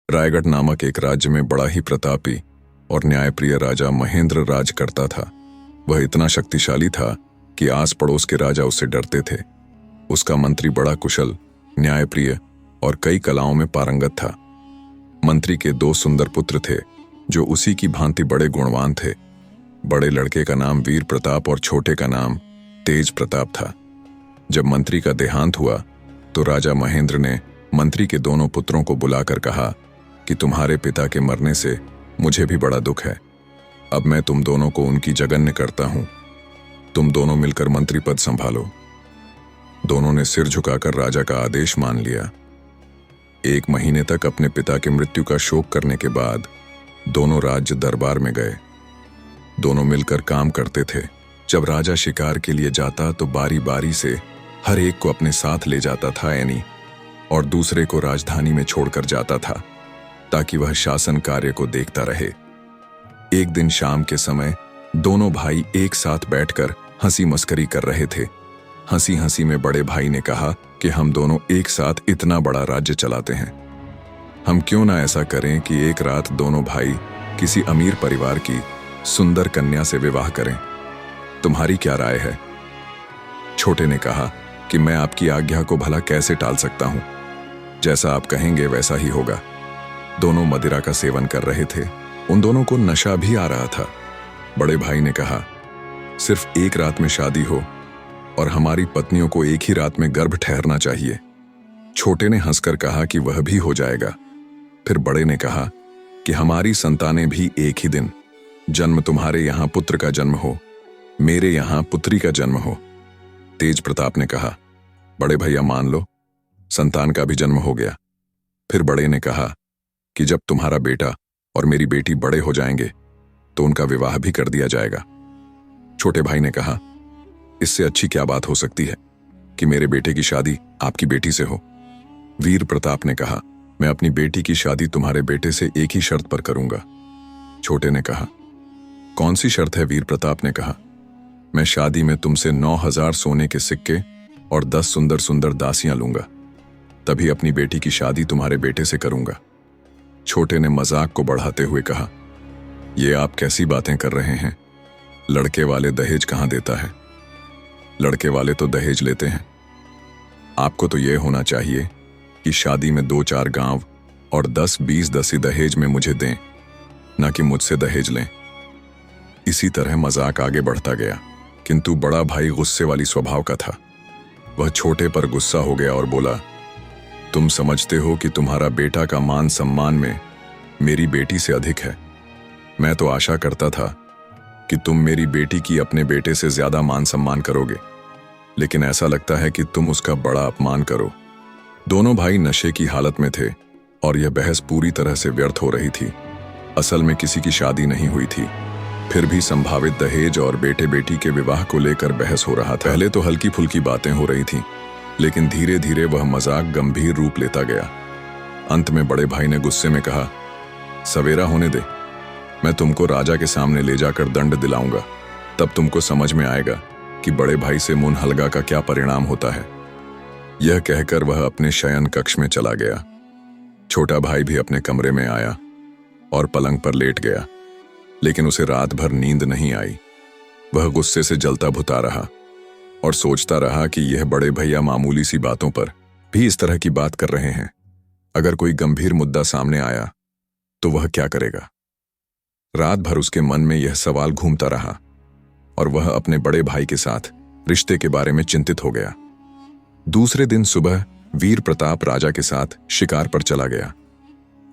रायगढ़ नामक एक राज्य में बड़ा ही प्रतापी और न्यायप्रिय राजा महेंद्र राज करता था। वह इतना शक्तिशाली था कि आस पड़ोस के राजा उससे डरते थे। उसका मंत्री बड़ा कुशल, न्यायप्रिय और कई कलाओं में पारंगत था। मंत्री के दो सुंदर पुत्र थे जो उसी की भांति बड़े गुणवान थे। बड़े लड़के का नाम वीर प्रताप और छोटे का नाम तेज प्रताप था। जब मंत्री का देहांत हुआ तो राजा महेंद्र ने मंत्री के दोनों पुत्रों को बुलाकर कहा कि तुम्हारे पिता के मरने से मुझे भी बड़ा दुख है। अब मैं तुम दोनों को उनकी जगन्य करता हूं। तुम दोनों मिलकर मंत्री पद संभालो। दोनों ने सिर झुकाकर राजा का आदेश मान लिया। 1 महीने तक अपने पिता की मृत्यु का शोक करने के बाद दोनों राज्य दरबार में गए। दोनों मिलकर काम करते थे। जब राजा शिकार के लिए जाता तो बारी बारी से हर एक को अपने साथ ले जाता था और दूसरे को राजधानी में छोड़कर जाता था ताकि वह शासन कार्य को देखता रहे। एक दिन शाम के समय दोनों भाई एक साथ बैठकर हंसी मस्करी कर रहे थे। हंसी हंसी में बड़े भाई ने कहा कि हम दोनों एक साथ इतना बड़ा राज्य चलाते हैं। हम क्यों ना ऐसा करें कि एक रात दोनों भाई किसी अमीर परिवार की सुंदर कन्या से विवाह करें। तुम्हारी क्या राय है? छोटे ने कहा कि मैं आपकी आज्ञा को भला कैसे टाल सकता हूं। जैसा आप कहेंगे वैसा ही होगा। दोनों मदिरा का सेवन कर रहे थे। उन दोनों को नशा भी आ रहा था। बड़े भाई ने कहा, सिर्फ एक रात में शादी हो और हमारी पत्नियों को एक ही रात में गर्भ ठहरना चाहिए। छोटे ने हंसकर कहा कि वह भी हो जाएगा। फिर बड़े ने कहा कि हमारी संतानें भी एक ही दिन, जन्म तुम्हारे यहां पुत्र का जन्म हो, मेरे यहां पुत्री का जन्म हो। तेज प्रताप ने कहा, बड़े भैया मान लो, संतान का भी जन्म हो गया। फिर बड़े ने कहा कि जब तुम्हारा बेटा और मेरी बेटी बड़े हो जाएंगे तो उनका विवाह भी कर दिया जाएगा। छोटे भाई ने कहा, इससे अच्छी क्या बात हो सकती है कि मेरे बेटे की शादी आपकी बेटी से हो। वीर प्रताप ने कहा, मैं अपनी बेटी की शादी तुम्हारे बेटे से एक ही शर्त पर करूंगा। छोटे ने कहा, कौन सी शर्त है? वीर प्रताप ने कहा, मैं शादी में तुमसे 9000 सोने के सिक्के और 10 सुंदर सुंदर दासियां लूंगा, तभी अपनी बेटी की शादी तुम्हारे बेटे से करूंगा। छोटे ने मजाक को बढ़ाते हुए कहा, ये आप कैसी बातें कर रहे हैं? लड़के वाले दहेज कहां देता है? लड़के वाले तो दहेज लेते हैं। आपको तो यह होना चाहिए कि शादी में 2-4 गांव और 10-20 दसी दहेज में मुझे दें, ना कि मुझसे दहेज लें। इसी तरह मजाक आगे बढ़ता गया, किंतु बड़ा भाई गुस्से वाली स्वभाव का था। वह छोटे पर गुस्सा हो गया और बोला, तुम समझते हो कि तुम्हारा बेटा का मान सम्मान में मेरी बेटी से अधिक है। मैं तो आशा करता था कि तुम मेरी बेटी की अपने बेटे से ज्यादा मान सम्मान करोगे, लेकिन ऐसा लगता है कि तुम उसका बड़ा अपमान करो। दोनों भाई नशे की हालत में थे और यह बहस पूरी तरह से व्यर्थ हो रही थी। असल में किसी की शादी नहीं हुई थी, फिर भी संभावित दहेज और बेटे बेटी के विवाह को लेकर बहस हो रहा था। पहले तो हल्की फुल्की बातें हो रही थीं, लेकिन धीरे धीरे वह मजाक गंभीर रूप लेता गया। अंत में बड़े भाई ने गुस्से में कहा, सवेरा होने दे, मैं तुमको राजा के सामने ले जाकर दंड दिलाऊंगा, तब तुमको समझ में आएगा कि बड़े भाई से मुंह हलगा का क्या परिणाम होता है। यह कहकर वह अपने शयन कक्ष में चला गया। छोटा भाई भी अपने कमरे में आया और पलंग पर लेट गया, लेकिन उसे रात भर नींद नहीं आई। वह गुस्से से जलता भुता रहा और सोचता रहा कि यह बड़े भैया मामूली सी बातों पर भी इस तरह की बात कर रहे हैं। अगर कोई गंभीर मुद्दा सामने आया तो वह क्या करेगा? रात भर उसके मन में यह सवाल घूमता रहा और वह अपने बड़े भाई के साथ रिश्ते के बारे में चिंतित हो गया। दूसरे दिन सुबह वीर प्रताप राजा के साथ शिकार पर चला गया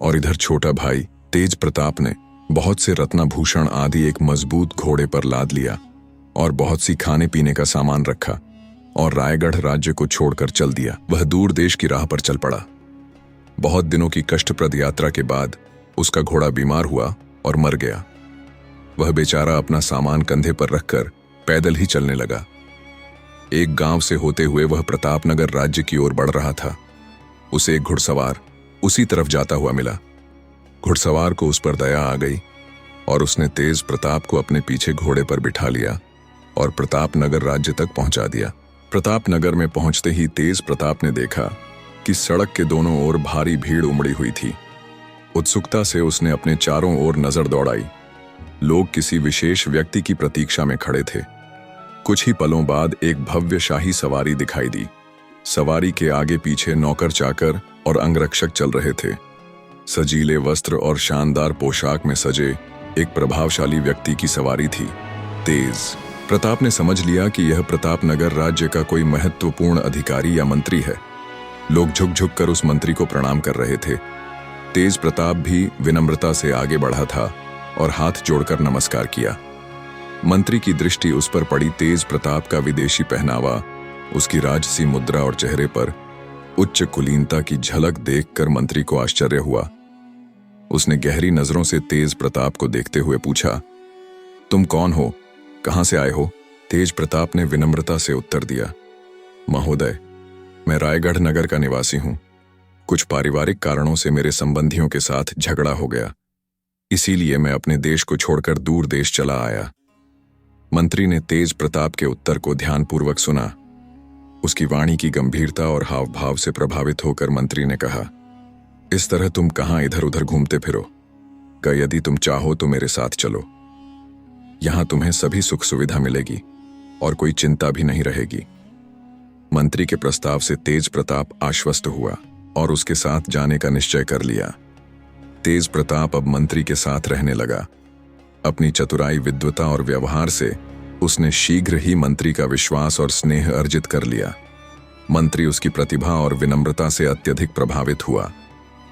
और इधर छोटा भाई तेज प्रताप ने बहुत से रत्नाभूषण आदि एक मजबूत घोड़े पर लाद लिया और बहुत सी खाने पीने का सामान रखा और रायगढ़ राज्य को छोड़कर चल दिया। वह दूर देश की राह पर चल पड़ा। बहुत दिनों की कष्टप्रद यात्रा के बाद उसका घोड़ा बीमार हुआ और मर गया। वह बेचारा अपना सामान कंधे पर रखकर पैदल ही चलने लगा। एक गांव से होते हुए वह प्रतापनगर राज्य की ओर बढ़ रहा था। उसे एक घुड़सवार उसी तरफ जाता हुआ मिला। घुड़सवार को उस पर दया आ गई और उसने तेज प्रताप को अपने पीछे घोड़े पर बिठा लिया और प्रतापनगर राज्य तक पहुंचा दिया। प्रतापनगर में पहुंचते ही तेज प्रताप ने देखा कि सड़क के दोनों ओर भारी भीड़ उमड़ी हुई थी। उत्सुकता से उसने अपने चारों ओर नजर दौड़ाई। लोग किसी विशेष व्यक्ति की प्रतीक्षा में खड़े थे। कुछ ही पलों बाद एक भव्य शाही सवारी दिखाई दी। सवारी के आगे पीछे नौकर चाकर और अंगरक्षक चल रहे थे। सजीले वस्त्र और शानदार पोशाक में सजे एक प्रभावशाली व्यक्ति की सवारी थी। तेज प्रताप ने समझ लिया कि यह प्रतापनगर राज्य का कोई महत्वपूर्ण अधिकारी या मंत्री है। लोग झुक झुक कर उस मंत्री को प्रणाम कर रहे थे। तेज प्रताप भी विनम्रता से आगे बढ़ा था और हाथ जोड़कर नमस्कार किया। मंत्री की दृष्टि उस पर पड़ी। तेज प्रताप का विदेशी पहनावा, उसकी राजसी मुद्रा और चेहरे पर उच्च कुलीनता की झलक देखकर मंत्री को आश्चर्य हुआ। उसने गहरी नजरों से तेज प्रताप को देखते हुए पूछा, तुम कौन हो, कहां से आए हो? तेज प्रताप ने विनम्रता से उत्तर दिया, महोदय, मैं रायगढ़ नगर का निवासी हूं। कुछ पारिवारिक कारणों से मेरे संबंधियों के साथ झगड़ा हो गया, इसीलिए मैं अपने देश को छोड़कर दूर देश चला आया। मंत्री ने तेज प्रताप के उत्तर को ध्यानपूर्वक सुना। उसकी वाणी की गंभीरता और हाव भाव से प्रभावित होकर मंत्री ने कहा, इस तरह तुम कहां इधर उधर घूमते फिरो? यदि तुम चाहो तो मेरे साथ चलो। यहां तुम्हें सभी सुख सुविधा मिलेगी और कोई चिंता भी नहीं रहेगी। मंत्री के प्रस्ताव से तेज प्रताप आश्वस्त हुआ और उसके साथ जाने का निश्चय कर लिया। तेज प्रताप अब मंत्री के साथ रहने लगा। अपनी चतुराई, विद्वता और व्यवहार से उसने शीघ्र ही मंत्री का विश्वास और स्नेह अर्जित कर लिया। मंत्री उसकी प्रतिभा और विनम्रता से अत्यधिक प्रभावित हुआ।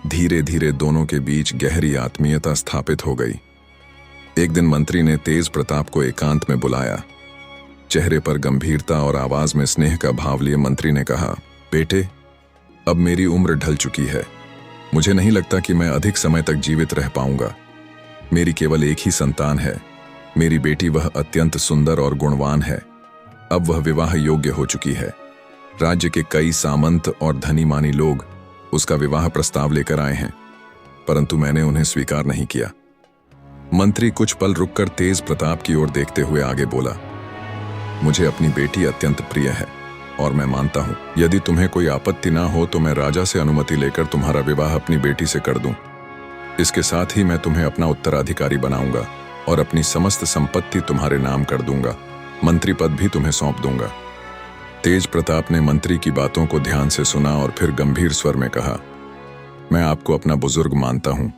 धीरे धीरे दोनों के बीच गहरी आत्मीयता स्थापित हो गई। एक दिन मंत्री ने तेज प्रताप को एकांत में बुलाया। चेहरे पर गंभीरता और आवाज में स्नेह का भाव लिए मंत्री ने कहा, बेटे, अब मेरी उम्र ढल चुकी है। मुझे नहीं लगता कि मैं अधिक समय तक जीवित रह पाऊंगा। मेरी केवल एक ही संतान है, मेरी बेटी। वह अत्यंत सुंदर और गुणवान है। अब वह विवाह योग्य हो चुकी है। राज्य के कई सामंत और धनी मानी लोग उसका विवाह प्रस्ताव लेकर आए हैं, परंतु मैंने उन्हें स्वीकार नहीं किया। मंत्री कुछ पल रुककर तेज प्रताप की ओर देखते हुए आगे बोला, मुझे अपनी बेटी अत्यंत प्रिय है और मैं मानता हूं, यदि तुम्हें कोई आपत्ति ना हो तो मैं राजा से अनुमति लेकर तुम्हारा विवाह अपनी बेटी से कर दूं। इसके साथ ही मैं तुम्हें अपना उत्तराधिकारी बनाऊंगा और अपनी समस्त संपत्ति तुम्हारे नाम कर दूंगा। मंत्री पद भी तुम्हें सौंप दूंगा। तेज प्रताप ने मंत्री की बातों को ध्यान से सुना और फिर गंभीर स्वर में कहा, मैं आपको अपना बुजुर्ग मानता हूं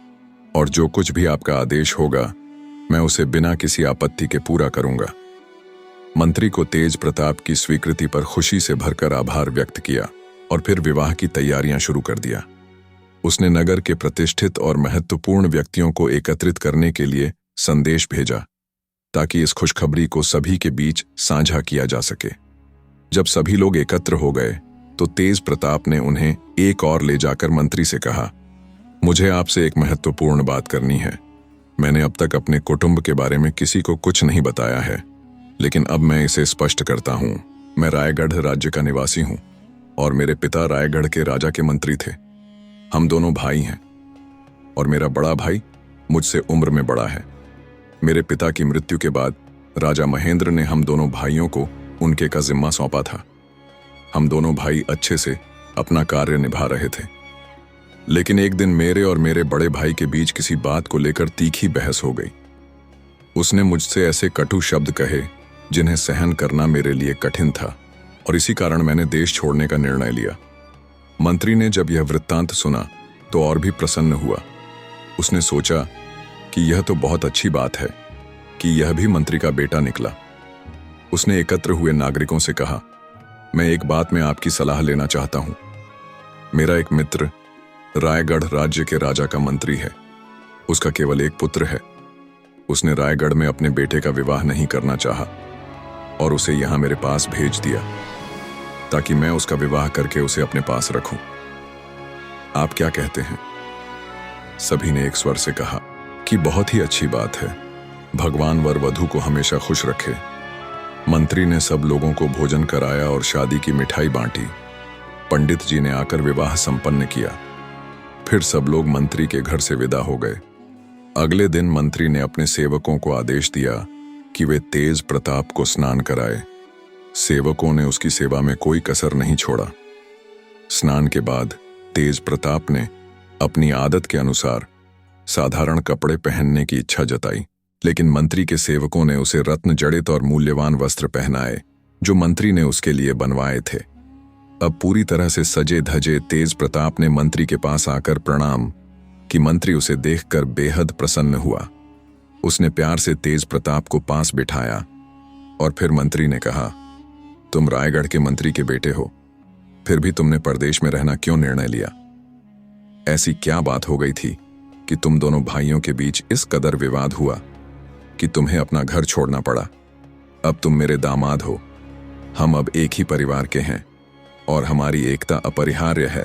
और जो कुछ भी आपका आदेश होगा मैं उसे बिना किसी आपत्ति के पूरा करूंगा। मंत्री को तेज प्रताप की स्वीकृति पर खुशी से भरकर आभार व्यक्त किया और फिर विवाह की तैयारियां शुरू कर दिया। उसने नगर के प्रतिष्ठित और महत्वपूर्ण व्यक्तियों को एकत्रित करने के लिए संदेश भेजा ताकि इस खुशखबरी को सभी के बीच साझा किया जा सके। जब सभी लोग एकत्र हो गए तो तेज प्रताप ने उन्हें एक और ले जाकर मंत्री से कहा, मुझे आपसे एक महत्वपूर्ण बात करनी है। मैंने अब तक अपने कुटुंब के बारे में किसी को कुछ नहीं बताया है, लेकिन अब मैं इसे स्पष्ट करता हूं। मैं रायगढ़ राज्य का निवासी हूं और मेरे पिता रायगढ़ के राजा के मंत्री थे। हम दोनों भाई हैं और मेरा बड़ा भाई मुझसे उम्र में बड़ा है। मेरे पिता की मृत्यु के बाद राजा महेंद्र ने हम दोनों भाइयों को उनके का जिम्मा सौंपा था। हम दोनों भाई अच्छे से अपना कार्य निभा रहे थे, लेकिन एक दिन मेरे और मेरे बड़े भाई के बीच किसी बात को लेकर तीखी बहस हो गई। उसने मुझसे ऐसे कटु शब्द कहे जिन्हें सहन करना मेरे लिए कठिन था और इसी कारण मैंने देश छोड़ने का निर्णय लिया। मंत्री ने जब यह वृत्तांत सुना तो और भी प्रसन्न हुआ। उसने सोचा कि यह तो बहुत अच्छी बात है कि यह भी मंत्री का बेटा निकला। उसने एकत्र हुए नागरिकों से कहा, मैं एक बात में आपकी सलाह लेना चाहता हूं। मेरा एक मित्र रायगढ़ राज्य के राजा का मंत्री है। उसका केवल एक पुत्र है। उसने रायगढ़ में अपने बेटे का विवाह नहीं करना चाहा और उसे यहां मेरे पास भेज दिया ताकि मैं उसका विवाह करके उसे अपने पास रखूं। आप क्या कहते हैं? सभी ने एक स्वर से कहा कि बहुत ही अच्छी बात है। भगवान वर वधू को हमेशा खुश रखे। मंत्री ने सब लोगों को भोजन कराया और शादी की मिठाई बांटी। पंडित जी ने आकर विवाह संपन्न किया। फिर सब लोग मंत्री के घर से विदा हो गए। अगले दिन मंत्री ने अपने सेवकों को आदेश दिया कि वे तेज प्रताप को स्नान कराए। सेवकों ने उसकी सेवा में कोई कसर नहीं छोड़ा। स्नान के बाद तेज प्रताप ने अपनी आदत के अनुसार साधारण कपड़े पहनने की इच्छा जताई, लेकिन मंत्री के सेवकों ने उसे रत्न जड़ित और मूल्यवान वस्त्र पहनाए जो मंत्री ने उसके लिए बनवाए थे। अब पूरी तरह से सजे धजे तेज प्रताप ने मंत्री के पास आकर प्रणाम कि मंत्री उसे देखकर बेहद प्रसन्न हुआ। उसने प्यार से तेज प्रताप को पास बिठाया और फिर मंत्री ने कहा, तुम रायगढ़ के मंत्री के बेटे हो, फिर भी तुमने परदेश में रहना क्यों निर्णय लिया? ऐसी क्या बात हो गई थी कि तुम दोनों भाइयों के बीच इस कदर विवाद हुआ कि तुम्हें अपना घर छोड़ना पड़ा? अब तुम मेरे दामाद हो, हम अब एक ही परिवार के हैं और हमारी एकता अपरिहार्य है।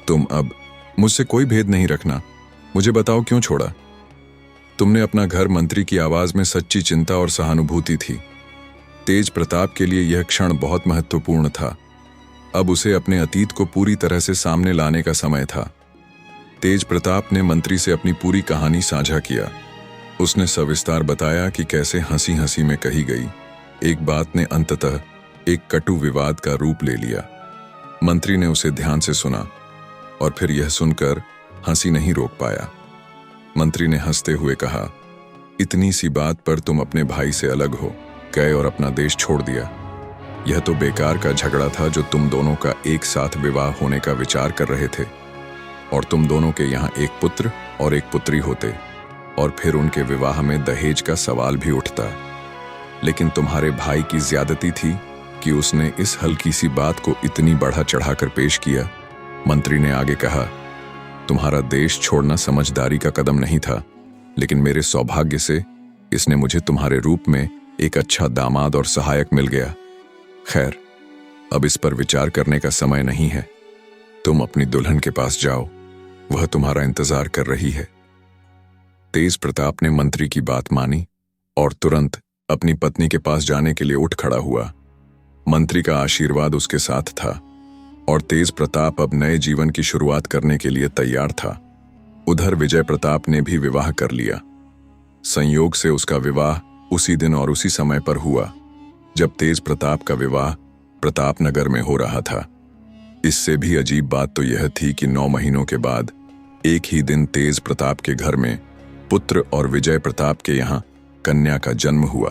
तुम अब मुझसे कोई भेद नहीं रखना। मुझे बताओ क्यों छोड़ा? तुमने अपना घर मंत्री की आवाज में सच्ची चिंता और सहानुभूति थी। तेज प्रताप के लिए यह क्षण बहुत महत्वपूर्ण था। अब उसे अपने अतीत को पूरी तरह से सामने लाने का समय था। तेज प्रताप ने मंत्री से अपनी पूरी कहानी साझा किया। उसने सविस्तार बताया कि कैसे हंसी हंसी में कही गई एक बात ने अंततः एक कटु विवाद का रूप ले लिया। मंत्री ने उसे ध्यान से सुना और फिर यह सुनकर हंसी नहीं रोक पाया। मंत्री ने हंसते हुए कहा, इतनी सी बात पर तुम अपने भाई से अलग हो गए और अपना देश छोड़ दिया। यह तो बेकार का झगड़ा था जो तुम दोनों का एक साथ विवाह होने का विचार कर रहे थे और तुम दोनों के यहाँ एक पुत्र और एक पुत्री होते और फिर उनके विवाह में दहेज का सवाल भी उठता। लेकिन तुम्हारे भाई की ज्यादती थी कि उसने इस हल्की सी बात को इतनी बढ़ा चढ़ाकर पेश किया। मंत्री ने आगे कहा, तुम्हारा देश छोड़ना समझदारी का कदम नहीं था, लेकिन मेरे सौभाग्य से इसने मुझे तुम्हारे रूप में एक अच्छा दामाद और सहायक मिल गया। खैर, अब इस पर विचार करने का समय नहीं है। तुम अपनी दुल्हन के पास जाओ, वह तुम्हारा इंतजार कर रही है। तेज प्रताप ने मंत्री की बात मानी और तुरंत अपनी पत्नी के पास जाने के लिए उठ खड़ा हुआ। मंत्री का आशीर्वाद उसके साथ था और तेज प्रताप अब नए जीवन की शुरुआत करने के लिए तैयार था। उधर विजय प्रताप ने भी विवाह कर लिया। संयोग से उसका विवाह उसी दिन और उसी समय पर हुआ जब तेज प्रताप का विवाह प्रतापनगर में हो रहा था। इससे भी अजीब बात तो यह थी कि 9 महीनों के बाद एक ही दिन तेज प्रताप के घर में पुत्र और विजय प्रताप के यहाँ कन्या का जन्म हुआ।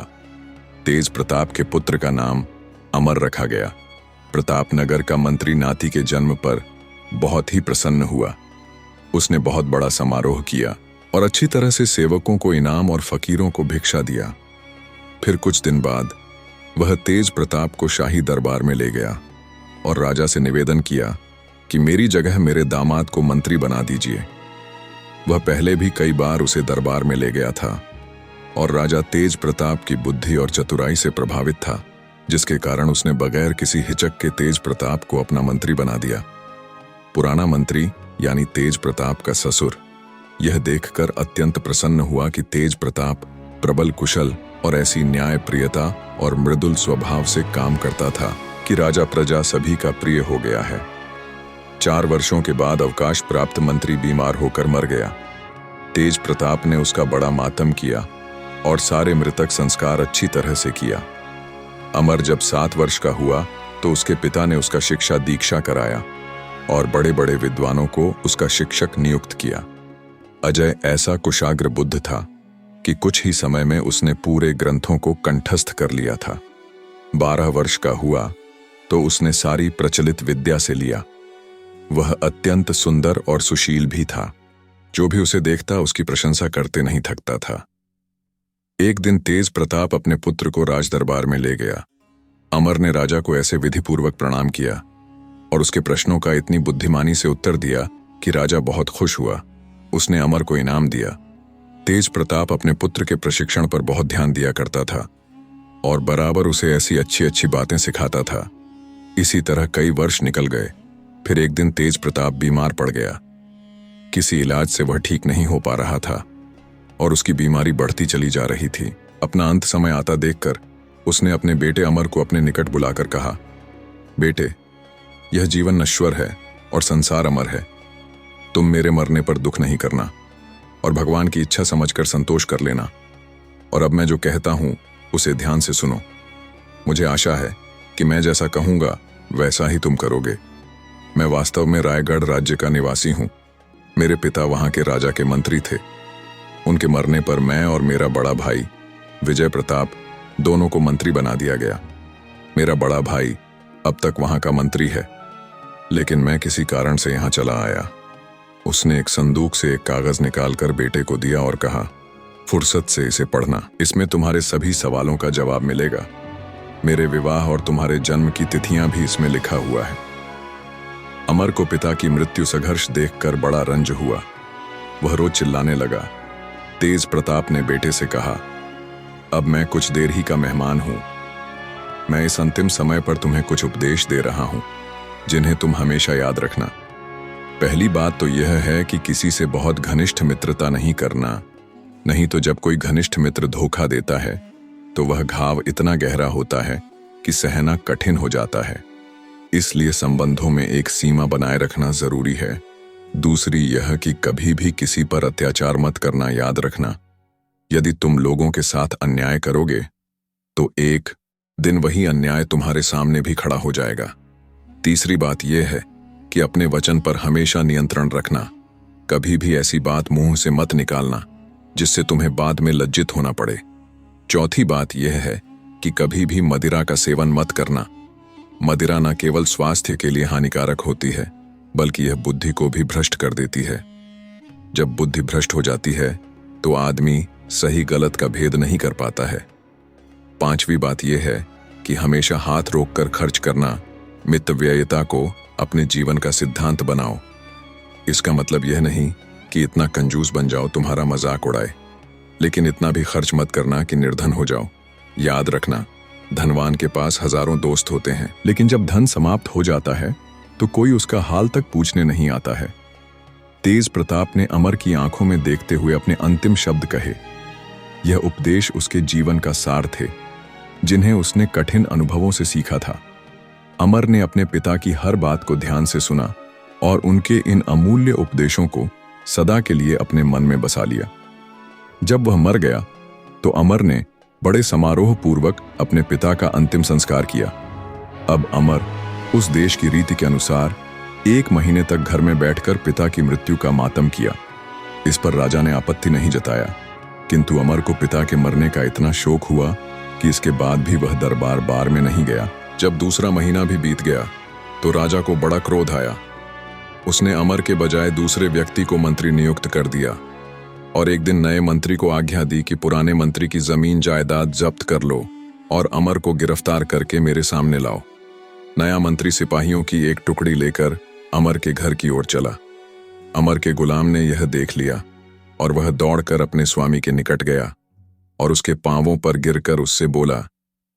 तेज प्रताप के पुत्र का नाम अमर रखा गया। प्रतापनगर का मंत्री नाती के जन्म पर बहुत ही प्रसन्न हुआ। उसने बहुत बड़ा समारोह किया और अच्छी तरह से सेवकों को इनाम और फकीरों को भिक्षा दिया। फिर कुछ दिन बाद वह तेज प्रताप को शाही दरबार में ले गया और राजा से निवेदन किया कि मेरी जगह मेरे दामाद को मंत्री बना दीजिए। वह पहले भी कई बार उसे दरबार में ले गया था और राजा तेज प्रताप की बुद्धि और चतुराई से प्रभावित था, जिसके कारण उसने बगैर किसी हिचक के तेज प्रताप को अपना मंत्री बना दिया। पुराना मंत्री यानी तेज प्रताप का ससुर यह देखकर अत्यंत प्रसन्न हुआ कि तेज प्रताप प्रबल कुशल और ऐसी न्याय प्रियता और मृदुल स्वभाव से काम करता था कि राजा प्रजा सभी का प्रिय हो गया है। 4 वर्षों के बाद अवकाश प्राप्त मंत्री बीमार होकर मर गया। तेज प्रताप ने उसका बड़ा मातम किया और सारे मृतक संस्कार अच्छी तरह से किया। अमर जब 7 वर्ष का हुआ तो उसके पिता ने उसका शिक्षा दीक्षा कराया और बड़े बड़े विद्वानों को उसका शिक्षक नियुक्त किया। अजय ऐसा कुशाग्र बुद्ध था कि कुछ ही समय में उसने पूरे ग्रंथों को कंठस्थ कर लिया था। 12 वर्ष का हुआ तो उसने सारी प्रचलित विद्या से लिया। वह अत्यंत सुंदर और सुशील भी था। जो भी उसे देखता उसकी प्रशंसा करते नहीं थकता था। एक दिन तेज प्रताप अपने पुत्र को राजदरबार में ले गया। अमर ने राजा को ऐसे विधिपूर्वक प्रणाम किया और उसके प्रश्नों का इतनी बुद्धिमानी से उत्तर दिया कि राजा बहुत खुश हुआ। उसने अमर को इनाम दिया। तेज प्रताप अपने पुत्र के प्रशिक्षण पर बहुत ध्यान दिया करता था और बराबर उसे ऐसी अच्छी अच्छी बातें सिखाता था। इसी तरह कई वर्ष निकल गए। फिर एक दिन तेज प्रताप बीमार पड़ गया। किसी इलाज से वह ठीक नहीं हो पा रहा था और उसकी बीमारी बढ़ती चली जा रही थी। अपना अंत समय आता देखकर उसने अपने बेटे अमर को अपने निकट बुलाकर कहा, बेटे, यह जीवन नश्वर है और संसार अमर है। तुम मेरे मरने पर दुख नहीं करना और भगवान की इच्छा समझकर संतोष कर लेना। और अब मैं जो कहता हूं उसे ध्यान से सुनो। मुझे आशा है कि मैं जैसा कहूंगा वैसा ही तुम करोगे। मैं वास्तव में रायगढ़ राज्य का निवासी हूं मेरे पिता वहां के राजा के मंत्री थे। उनके मरने पर मैं और मेरा बड़ा भाई विजय प्रताप दोनों को मंत्री बना दिया गया। मेरा बड़ा भाई अब तक वहां का मंत्री है, लेकिन मैं किसी कारण से यहां चला आया। उसने एक संदूक से एक कागज निकालकर बेटे को दिया और कहा, फुर्सत से इसे पढ़ना, इसमें तुम्हारे सभी सवालों का जवाब मिलेगा। मेरे विवाह और तुम्हारे जन्म की तिथियां भी इसमें लिखा हुआ है। अमर को पिता की मृत्यु संघर्ष देखकर बड़ा रंज हुआ। वह रोज चिल्लाने लगा। तेज प्रताप ने बेटे से कहा, अब मैं कुछ देर ही का मेहमान हूं। मैं इस अंतिम समय पर तुम्हें कुछ उपदेश दे रहा हूं, जिन्हें तुम हमेशा याद रखना। पहली बात तो यह है कि किसी से बहुत घनिष्ठ मित्रता नहीं करना, नहीं तो जब कोई घनिष्ठ मित्र धोखा देता है तो वह घाव इतना गहरा होता है कि सहना कठिन हो जाता है। इसलिए संबंधों में एक सीमा बनाए रखना जरूरी है। दूसरी यह कि कभी भी किसी पर अत्याचार मत करना याद रखना। यदि तुम लोगों के साथ अन्याय करोगे तो एक दिन वही अन्याय तुम्हारे सामने भी खड़ा हो जाएगा। तीसरी बात यह है कि अपने वचन पर हमेशा नियंत्रण रखना। कभी भी ऐसी बात मुंह से मत निकालना जिससे तुम्हें बाद में लज्जित होना पड़े। चौथी बात यह है कि कभी भी मदिरा का सेवन मत करना। मदिरा न केवल स्वास्थ्य के लिए हानिकारक होती है, बल्कि यह बुद्धि को भी भ्रष्ट कर देती है। जब बुद्धि भ्रष्ट हो जाती है तो आदमी सही गलत का भेद नहीं कर पाता है। पांचवी बात यह है कि हमेशा हाथ रोककर खर्च करना, मितव्ययिता को अपने जीवन का सिद्धांत बनाओ। इसका मतलब यह नहीं कि इतना कंजूस बन जाओ तुम्हारा मजाक उड़ाए, लेकिन इतना भी खर्च मत करना कि निर्धन हो जाओ। याद रखना, धनवान के पास हजारों दोस्त होते हैं, लेकिन जब धन समाप्त हो जाता है तो कोई उसका हाल तक पूछने नहीं आता है। तेज प्रताप ने अमर की आंखों में देखते हुए अपने अंतिम शब्द कहे। यह उपदेश उसके जीवन का सार थे, जिन्हें उसने कठिन अनुभवों से सीखा था। अमर ने अपने पिता की हर बात को ध्यान से सुना और उनके इन अमूल्य उपदेशों को सदा के लिए अपने मन में बसा लिया। जब वह मर गया तो अमर ने बड़े समारोह पूर्वक अपने पिता का अंतिम संस्कार किया। अब अमर उस देश की रीति के अनुसार 1 महीने तक घर में बैठकर पिता की मृत्यु का मातम किया। इस पर राजा ने आपत्ति नहीं जताया, किंतु अमर को पिता के मरने का इतना शोक हुआ कि इसके बाद भी वह दरबार बार में नहीं गया। जब दूसरा महीना भी बीत गया तो राजा को बड़ा क्रोध आया। उसने अमर के बजाय दूसरे व्यक्ति को मंत्री नियुक्त कर दिया और एक दिन नए मंत्री को आज्ञा दी कि पुराने मंत्री की जमीन जायदाद जब्त कर लो और अमर को गिरफ्तार करके मेरे सामने लाओ। नया मंत्री सिपाहियों की एक टुकड़ी लेकर अमर के घर की ओर चला। अमर के गुलाम ने यह देख लिया और वह दौड़कर अपने स्वामी के निकट गया और उसके पांवों पर गिरकर उससे बोला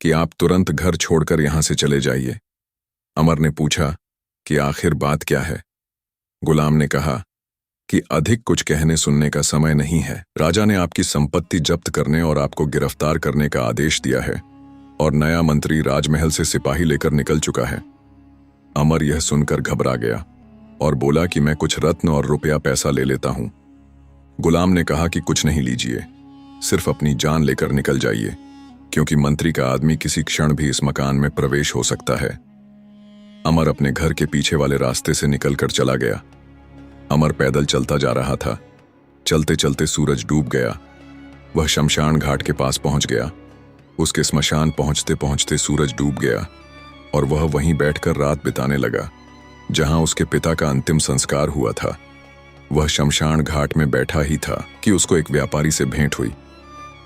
कि आप तुरंत घर छोड़कर यहां से चले जाइए। अमर ने पूछा कि आखिर बात क्या है। गुलाम ने कहा कि अधिक कुछ कहने सुनने का समय नहीं है। राजा ने आपकी संपत्ति जब्त करने और आपको गिरफ्तार करने का आदेश दिया है और नया मंत्री राजमहल से सिपाही लेकर निकल चुका है। अमर यह सुनकर घबरा गया और बोला कि मैं कुछ रत्न और रुपया पैसा ले लेता हूं। गुलाम ने कहा कि कुछ नहीं लीजिए, सिर्फ अपनी जान लेकर निकल जाइए, क्योंकि मंत्री का आदमी किसी क्षण भी इस मकान में प्रवेश हो सकता है। अमर अपने घर के पीछे वाले रास्ते से निकलकर चला गया। अमर पैदल चलता जा रहा था। चलते चलते सूरज डूब गया। वह शमशान घाट के पास पहुंच गया। उसके स्मशान पहुंचते पहुंचते सूरज डूब गया और वह वहीं बैठकर रात बिताने लगा जहां उसके पिता का अंतिम संस्कार हुआ था। वह शमशान घाट में बैठा ही था कि उसको एक व्यापारी से भेंट हुई।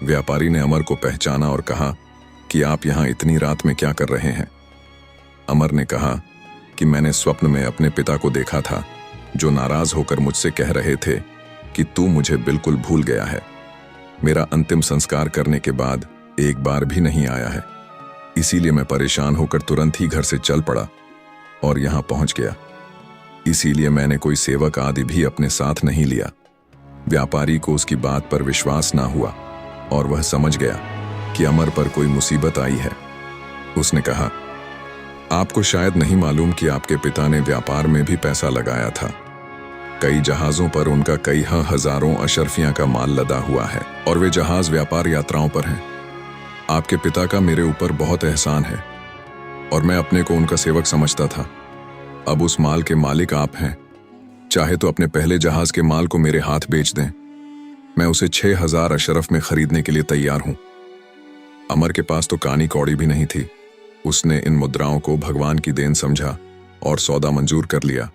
व्यापारी ने अमर को पहचाना और कहा कि आप यहां इतनी रात में क्या कर रहे हैं। अमर ने कहा कि मैंने स्वप्न में अपने पिता को देखा था, जो नाराज होकर मुझसे कह रहे थे कि तू मुझे बिल्कुल भूल गया है। मेरा अंतिम संस्कार करने के बाद एक बार भी नहीं आया है, इसीलिए मैं परेशान होकर तुरंत ही घर से चल पड़ा और यहां पहुंच गया। इसीलिए मैंने कोई सेवक आदि भी अपने साथ नहीं लिया। व्यापारी को उसकी बात पर विश्वास ना हुआ और वह समझ गया कि अमर पर कोई मुसीबत आई है। उसने कहा, आपको शायद नहीं मालूम कि आपके पिता ने व्यापार में भी पैसा लगाया था। कई जहाजों पर उनका कई हजारों अशर्फियां का माल लदा हुआ है और वे जहाज व्यापार यात्राओं पर हैं। आपके पिता का मेरे ऊपर बहुत एहसान है और मैं अपने को उनका सेवक समझता था। अब उस माल के मालिक आप हैं। चाहे तो अपने पहले जहाज के माल को मेरे हाथ बेच दें, मैं उसे 6,000 अशरफ में खरीदने के लिए तैयार हूं। अमर के पास तो कानी कौड़ी भी नहीं थी। उसने इन मुद्राओं को भगवान की देन समझा और सौदा मंजूर कर लिया।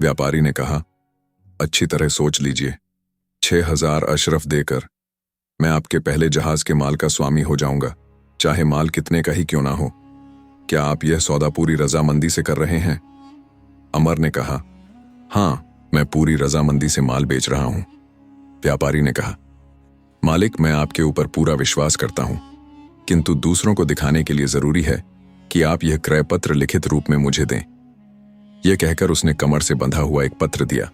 व्यापारी ने कहा, अच्छी तरह सोच लीजिए, 6,000 अशरफ देकर मैं आपके पहले जहाज के माल का स्वामी हो जाऊंगा, चाहे माल कितने का ही क्यों ना हो। क्या आप यह सौदा पूरी रजामंदी से कर रहे हैं? अमर ने कहा, हां, मैं पूरी रजामंदी से माल बेच रहा हूं। व्यापारी ने कहा, मालिक, मैं आपके ऊपर पूरा विश्वास करता हूं, किंतु दूसरों को दिखाने के लिए जरूरी है कि आप यह क्रय पत्र लिखित रूप में मुझे दें। यह कहकर उसने कमर से बंधा हुआ एक पत्र दिया।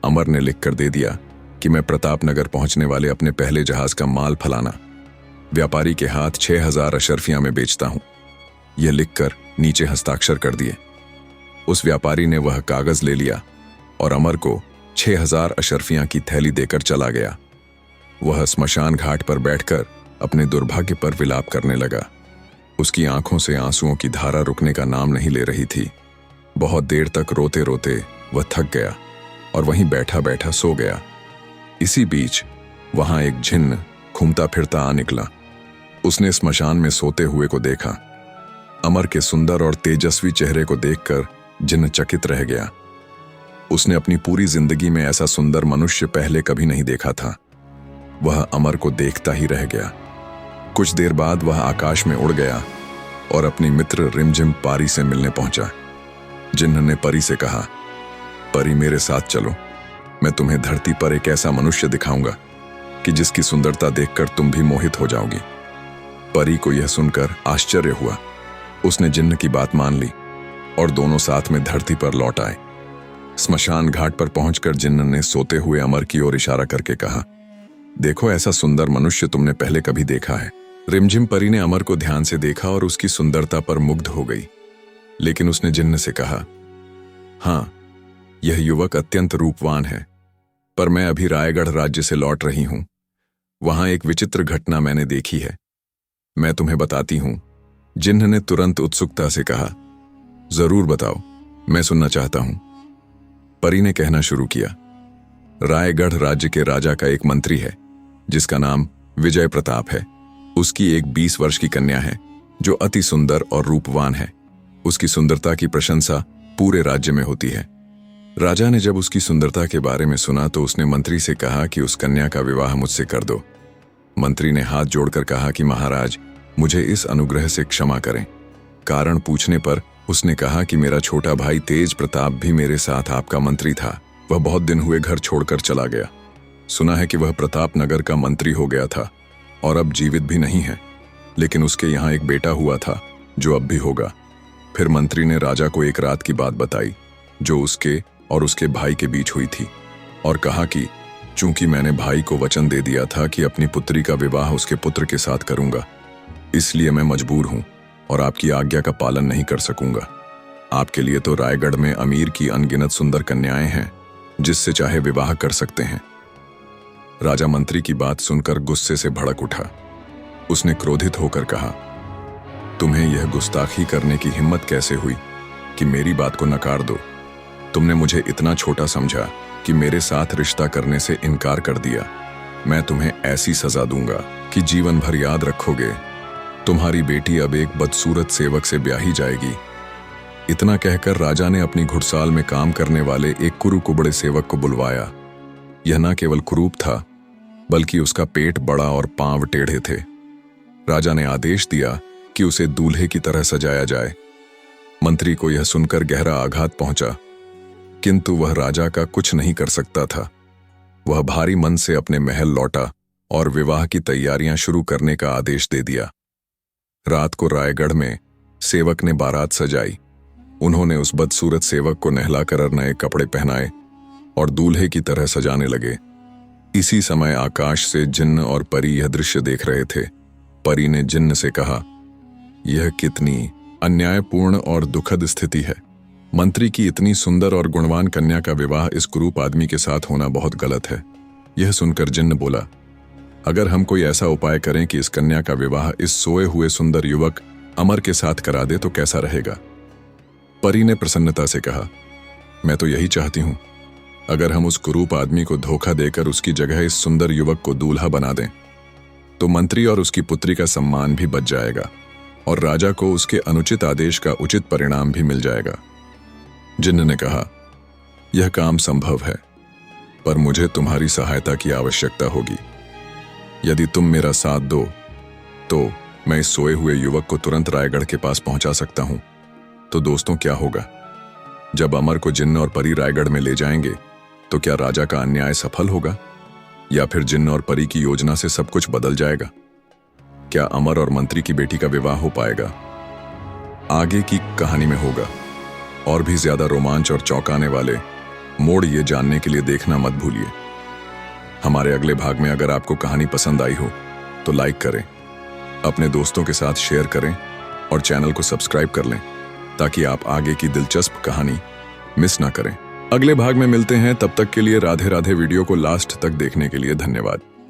अमर ने लिखकर दे दिया कि मैं प्रतापनगर पहुंचने वाले अपने पहले जहाज का माल फलाना व्यापारी के हाथ 6,000 अशरफियां में बेचता हूं। यह लिखकर नीचे हस्ताक्षर कर दिए। उस व्यापारी ने वह कागज ले लिया और अमर को 6,000 अशरफियां की थैली देकर चला गया। वह स्मशान घाट पर बैठकर अपने दुर्भाग्य पर विलाप करने लगा। उसकी आंखों से आंसुओं की धारा रुकने का नाम नहीं ले रही थी। बहुत देर तक रोते रोते वह थक गया और वहीं बैठा बैठा सो गया। इसी बीच वहां एक जिन्न घूमता फिरता आ निकला। उसने स्मशान में सोते हुए को देखा। अमर के सुंदर और तेजस्वी चेहरे को देखकर जिन्न चकित रह गया। उसने अपनी पूरी जिंदगी में ऐसा सुंदर मनुष्य पहले कभी नहीं देखा था। वह अमर को देखता ही रह गया। कुछ देर बाद वह आकाश में उड़ गया और अपनी मित्र रिमझिम पारी से मिलने पहुंचा। जिन्न ने परी से कहा, परी, मेरे साथ चलो, मैं तुम्हें धरती पर एक ऐसा मनुष्य दिखाऊंगा कि जिसकी सुंदरता देखकर तुम भी मोहित हो जाओगी। परी को यह सुनकर आश्चर्य हुआ। उसने जिन्न की बात मान ली और दोनों साथ में धरती पर लौट आए। स्मशान घाट पर पहुंचकर जिन्न ने सोते हुए अमर की ओर इशारा करके कहा, देखो, ऐसा सुंदर मनुष्य तुमने पहले कभी देखा है? रिमझिम परी ने अमर को ध्यान से देखा और उसकी सुंदरता पर मुग्ध हो गई। लेकिन उसने जिन्न से कहा, हां, यह युवक अत्यंत रूपवान है, पर मैं अभी रायगढ़ राज्य से लौट रही हूं। वहां एक विचित्र घटना मैंने देखी है, मैं तुम्हें बताती हूं। जिन्न ने तुरंत उत्सुकता से कहा, जरूर बताओ, मैं सुनना चाहता हूं। परी ने कहना शुरू किया, रायगढ़ राज्य के राजा का एक मंत्री है जिसका नाम विजय प्रताप है। उसकी एक 20 वर्ष की कन्या है जो अति सुंदर और रूपवान है। उसकी सुंदरता की प्रशंसा पूरे राज्य में होती है। राजा ने जब उसकी सुंदरता के बारे में सुना तो उसने मंत्री से कहा कि उस कन्या का विवाह मुझसे कर दो। मंत्री ने हाथ जोड़कर कहा कि महाराज, मुझे इस अनुग्रह से क्षमा करें। कारण पूछने पर उसने कहा कि मेरा छोटा भाई तेज प्रताप भी मेरे साथ आपका मंत्री था। वह बहुत दिन हुए घर छोड़कर चला गया। सुना है कि वह प्रतापनगर का मंत्री हो गया था और अब जीवित भी नहीं है, लेकिन उसके यहाँ एक बेटा हुआ था जो अब भी होगा। फिर मंत्री ने राजा को एक रात की बात बताई जो उसके और उसके भाई के बीच हुई थी और कहा कि चूंकि मैंने भाई को वचन दे दिया था कि अपनी पुत्री का विवाह उसके पुत्र के साथ करूंगा, इसलिए मैं मजबूर हूं और आपकी आज्ञा का पालन नहीं कर सकूंगा। आपके लिए तो रायगढ़ में अमीर की अनगिनत सुंदर कन्याएं हैं, जिससे चाहे विवाह कर सकते हैं। राजा मंत्री की बात सुनकर गुस्से से भड़क उठा। उसने क्रोधित होकर कहा, तुम्हें यह गुस्ताखी करने की हिम्मत कैसे हुई कि मेरी बात को नकार दो? तुमने मुझे इतना छोटा समझा कि मेरे साथ रिश्ता करने से इनकार कर दिया। मैं तुम्हें ऐसी सजा दूंगा कि जीवन भर याद रखोगे। तुम्हारी बेटी अब एक बदसूरत सेवक से ब्याही जाएगी। इतना कहकर राजा ने अपनी घुड़साल में काम करने वाले एक कुरुकुबड़े सेवक को बुलवाया। यह न केवल कुरूप था, बल्कि उसका पेट बड़ा और पांव टेढ़े थे। राजा ने आदेश दिया कि उसे दूल्हे की तरह सजाया जाए। मंत्री को यह सुनकर गहरा आघात पहुंचा, किंतु वह राजा का कुछ नहीं कर सकता था। वह भारी मन से अपने महल लौटा और विवाह की तैयारियां शुरू करने का आदेश दे दिया। रात को रायगढ़ में सेवक ने बारात सजाई। उन्होंने उस बदसूरत सेवक को नहलाकर नए कपड़े पहनाए और दूल्हे की तरह सजाने लगे। इसी समय आकाश से जिन्न और परी यह दृश्य देख रहे थे। परी ने जिन्न से कहा, यह कितनी अन्यायपूर्ण और दुखद स्थिति है। मंत्री की इतनी सुंदर और गुणवान कन्या का विवाह इस कुरूप आदमी के साथ होना बहुत गलत है। यह सुनकर जिन्न बोला, अगर हम कोई ऐसा उपाय करें कि इस कन्या का विवाह इस सोए हुए सुंदर युवक अमर के साथ करा दे तो कैसा रहेगा? परी ने प्रसन्नता से कहा, मैं तो यही चाहती हूं अगर हम उस कुरूप आदमी को धोखा देकर उसकी जगह इस सुंदर युवक को दूल्हा बना दें तो मंत्री और उसकी पुत्री का सम्मान भी बच जाएगा और राजा को उसके अनुचित आदेश का उचित परिणाम भी मिल जाएगा। जिन्न ने कहा, यह काम संभव है, पर मुझे तुम्हारी सहायता की आवश्यकता होगी। यदि तुम मेरा साथ दो तो मैं इस सोए हुए युवक को तुरंत रायगढ़ के पास पहुंचा सकता हूं। तो दोस्तों, क्या होगा? जब अमर को जिन्न और परी रायगढ़ में ले जाएंगे तो क्या राजा का अन्याय सफल होगा या फिर जिन्न और परी की योजना से सब कुछ बदल जाएगा? क्या अमर और मंत्री की बेटी का विवाह हो पाएगा? आगे की कहानी में होगा। और भी ज्यादा रोमांच और चौंकाने वाले मोड़ ये जानने के लिए देखना मत भूलिए। हमारे अगले भाग में अगर आपको कहानी पसंद आई हो तो लाइक करें, अपने दोस्तों के साथ शेयर करें और चैनल को सब्सक्राइब कर लें ताकि आप आगे की दिलचस्प कहानी मिस ना करें। अगले भाग में मिलते हैं, तब तक के लिए राधे राधे। वीडियो को लास्ट तक देखने के लिए धन्यवाद।